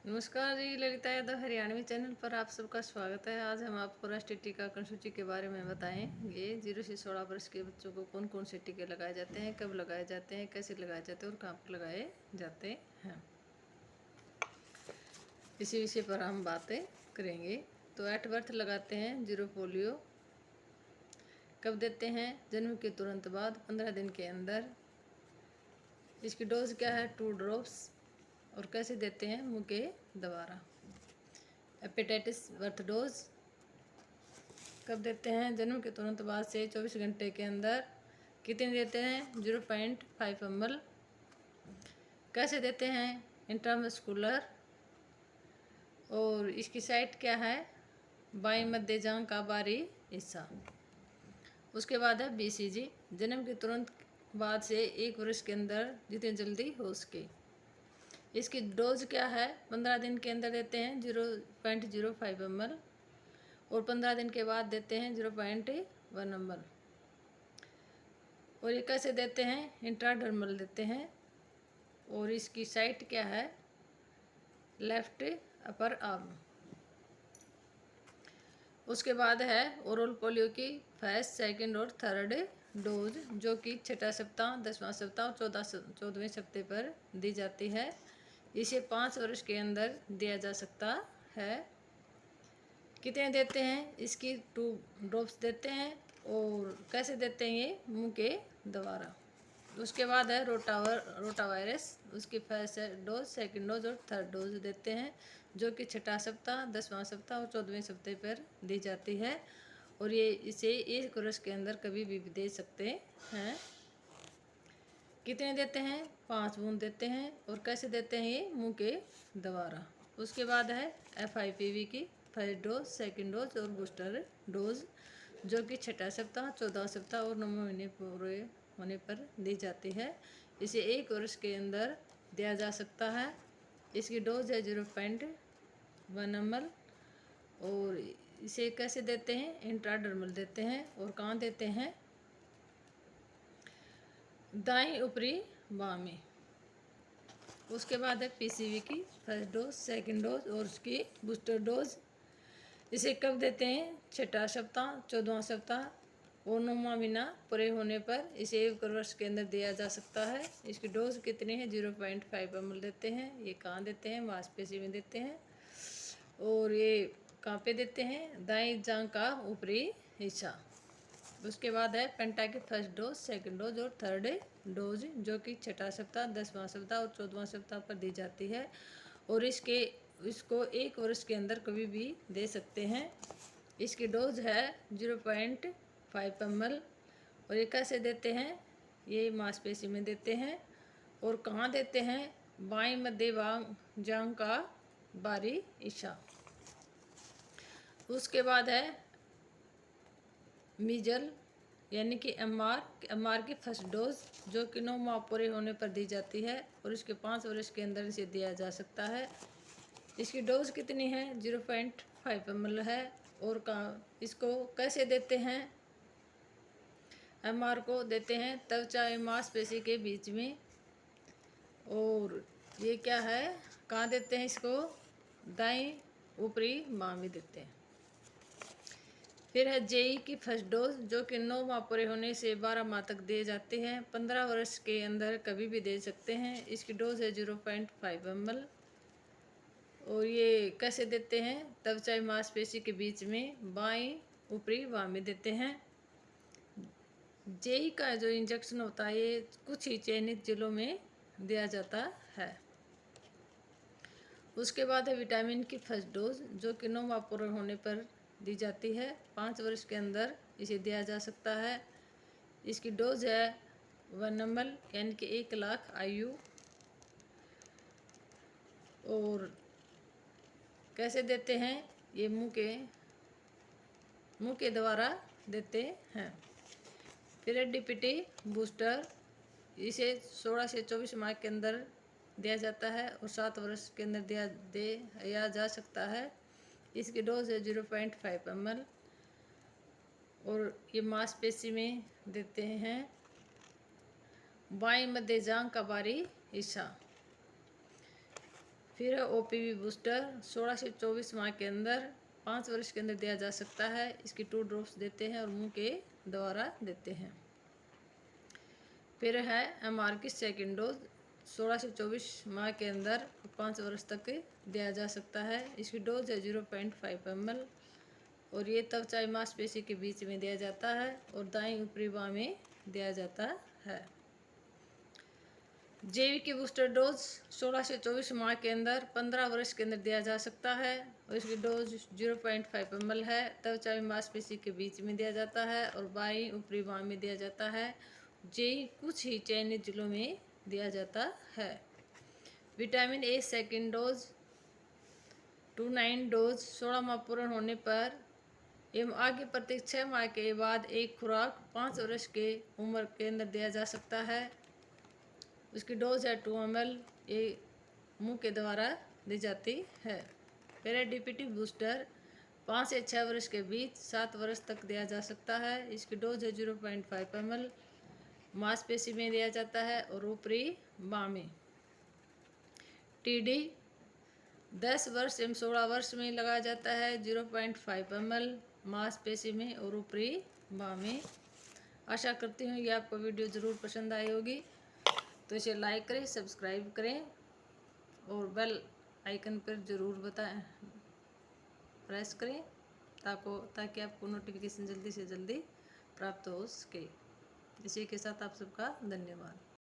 नमस्कार जी, ललिता यादव हरियाणवी चैनल पर आप सबका स्वागत है। आज हम आपको राष्ट्रीय टीकाकरण सूची के बारे में बताएंगे। 0 से 16 वर्ष के बच्चों को कौन कौन से टीके लगाए जाते हैं, कब लगाए जाते हैं, कैसे लगाए जाते हैं और कहाँ पर लगाए जाते हैं, इसी विषय पर हम बातें करेंगे। तो एट बर्थ लगाते हैं जीरो पोलियो। कब देते हैं? जन्म के तुरंत बाद 15 दिन के अंदर। इसकी डोज क्या है? 2 ड्रॉप्स। और कैसे देते हैं? मुँह के द्वारा। हेपेटाइटिस बर्थ डोज कब देते हैं? जन्म के तुरंत बाद से 24 घंटे के अंदर। कितने देते हैं? 0.5 ml। कैसे देते हैं? इंट्रामस्कुलर। और इसकी साइट क्या है? बाएं मध्य जांघ का बाहरी हिस्सा। उसके बाद है BCG। जन्म के तुरंत बाद से 1 वर्ष के अंदर, जितनी जल्दी हो सके। इसकी डोज क्या है? 15 दिन के अंदर देते हैं 0.05 ml और 15 दिन के बाद देते हैं 0.1 ml। और ये कैसे देते हैं? इंट्राडर्मल देते हैं। और इसकी साइट क्या है? Left upper arm. उसके बाद है ओरल पोलियो की फर्स्ट, सेकंड और थर्ड डोज, जो कि 6वां सप्ताह, 10वां सप्ताह और 14वें सप्ताह पर दी जाती है। इसे 5 वर्ष के अंदर दिया जा सकता है। कितने देते हैं? इसकी 2 ड्रॉप्स देते हैं। और कैसे देते हैं? ये मुंह के द्वारा। उसके बाद है रोटा वायरस। उसकी फर्स्ट डोज, सेकंड डोज और थर्ड डोज देते हैं, जो कि 6वां सप्ताह, 10वां सप्ताह और 14वें सप्ताह पर दी जाती है। और ये इसे 1 वर्ष के अंदर कभी भी दे सकते हैं। कितने देते हैं? 5 बूंद देते हैं। और कैसे देते हैं? ये मुंह के द्वारा। उसके बाद है FIPV की फर्स्ट डोज, सेकंड डोज और बूस्टर डोज, जो कि 6वां सप्ताह, 14वां सप्ताह और 9वें महीने पूरे होने पर दी जाती है। इसे 1 वर्ष के अंदर दिया जा सकता है। इसकी डोज है 0.1 ml। और इसे कैसे देते हैं? इंट्राडर्मल देते हैं। और कहाँ देते हैं? दाएं ऊपरी बाँह में। उसके बाद है PCV की फर्स्ट डोज, सेकंड डोज और उसकी बूस्टर डोज। इसे कब देते हैं? 6वां सप्ताह, 14वां सप्ताह और 9वां महीना पूरे होने पर इसे 1 वर्ष के अंदर दिया जा सकता है। इसकी डोज कितनी है? 0.5 ml देते हैं। ये कहाँ देते हैं? मांसपेशी में देते हैं। और ये कहाँ पे देते हैं? दाएं जांघ का ऊपरी हिस्सा। उसके बाद है पेंटा की फर्स्ट डोज, सेकंड डोज और थर्ड डोज, जो कि 6वां सप्ताह, 10वां सप्ताह और 14वां सप्ताह पर दी जाती है। और इसको 1 वर्ष के अंदर कभी भी दे सकते हैं। इसकी डोज है 0.5 ml। और ये कैसे देते हैं? ये मांसपेशी में देते हैं। और कहाँ देते हैं? बाएं मध्य जांघ का बाहरी हिस्सा। उसके बाद है मीजल यानी कि MR की फर्स्ट डोज, जो कि 9 माह पूरे होने पर दी जाती है। और इसके 5 वर्ष के अंदर इसे दिया जा सकता है। इसकी डोज कितनी है? 0.5 ml है। और इसको कैसे देते हैं? MR को देते हैं त्वचा एवं मांसपेशी के बीच में। और ये क्या है? कहाँ देते हैं इसको? दाएं ऊपरी बाँह में देते हैं। फिर है JE की फर्स्ट डोज, जो कि 9 माह पूरे होने से 12 माह तक दिए जाते हैं। 15 वर्ष के अंदर कभी भी दे सकते हैं। इसकी डोज है 0.5 ml। और ये कैसे देते हैं? त्वचा मांसपेशी के बीच में बाएं ऊपरी बाँह में देते हैं। JE का जो इंजेक्शन होता है, ये कुछ ही चयनित जिलों में दिया जाता है। उसके बाद है विटामिन की फर्स्ट डोज, जो कि 9 माह पूरे होने पर दी जाती है। 5 वर्ष के अंदर इसे दिया जा सकता है। इसकी डोज है 1 ml यानी कि 1 लाख IU। और कैसे देते हैं? ये मुंह के द्वारा देते हैं। फिर है DPT बूस्टर। इसे 16 से 24 माह के अंदर दिया जाता है और 7 वर्ष के अंदर दिया जा सकता है। इसकी डोज है 0.5 ml। और ये मांसपेशी में देते हैं, बाएं मध्य जांघ का बाहरी हिस्सा। फिर है OPV बूस्टर, 16 से 24 माह के अंदर 5 वर्ष के अंदर दिया जा सकता है। इसकी 2 ड्रॉप्स देते हैं और मुंह के द्वारा देते हैं। फिर है MR की सेकेंड डोज, 16 से 24 माह के अंदर 5 वर्ष तक दिया जा सकता है। इसकी डोज है 0.5 ml और ये त्वचा मांसपेशी के बीच में दिया जाता है और दाईं ऊपरी बाह में दिया जाता है। JV की बूस्टर डोज 16 से 24 माह के अंदर 15 वर्ष के अंदर दिया जा सकता है और इसकी डोज 0.5 ml है। त्वचा मांसपेशी के बीच में दिया जाता है और बाईं ऊपरी बाह में दिया जाता है। JV कुछ ही चयनित जिलों में दिया जाता है। Vitamin A second dose 2-9 dose 16 माह पूर्ण होने पर एवं आगे प्रत्येक 6 माह के बाद एक खुराक 5 वर्ष के उम्र के अंदर दिया जा सकता है। उसकी डोज है 2 ml, ये मुंह के द्वारा दी जाती है। फिर है DPT बूस्टर, 5 से 6 वर्ष के बीच 7 वर्ष तक दिया जा सकता है। इसकी डोज है 0.5 ml, मांसपेशी में दिया जाता है और ऊपरी बाह में। TD 10 वर्ष एवं 16 वर्ष में लगाया जाता है, 0.5 ml, मांसपेशी में और ऊपरी बाह में। आशा करती हूँ ये आपको वीडियो ज़रूर पसंद आई होगी, तो इसे लाइक करें, सब्सक्राइब करें और बेल आइकन पर ज़रूर प्रेस करें ताकि आपको नोटिफिकेशन जल्दी से जल्दी प्राप्त हो सके। इसी के साथ आप सबका धन्यवाद।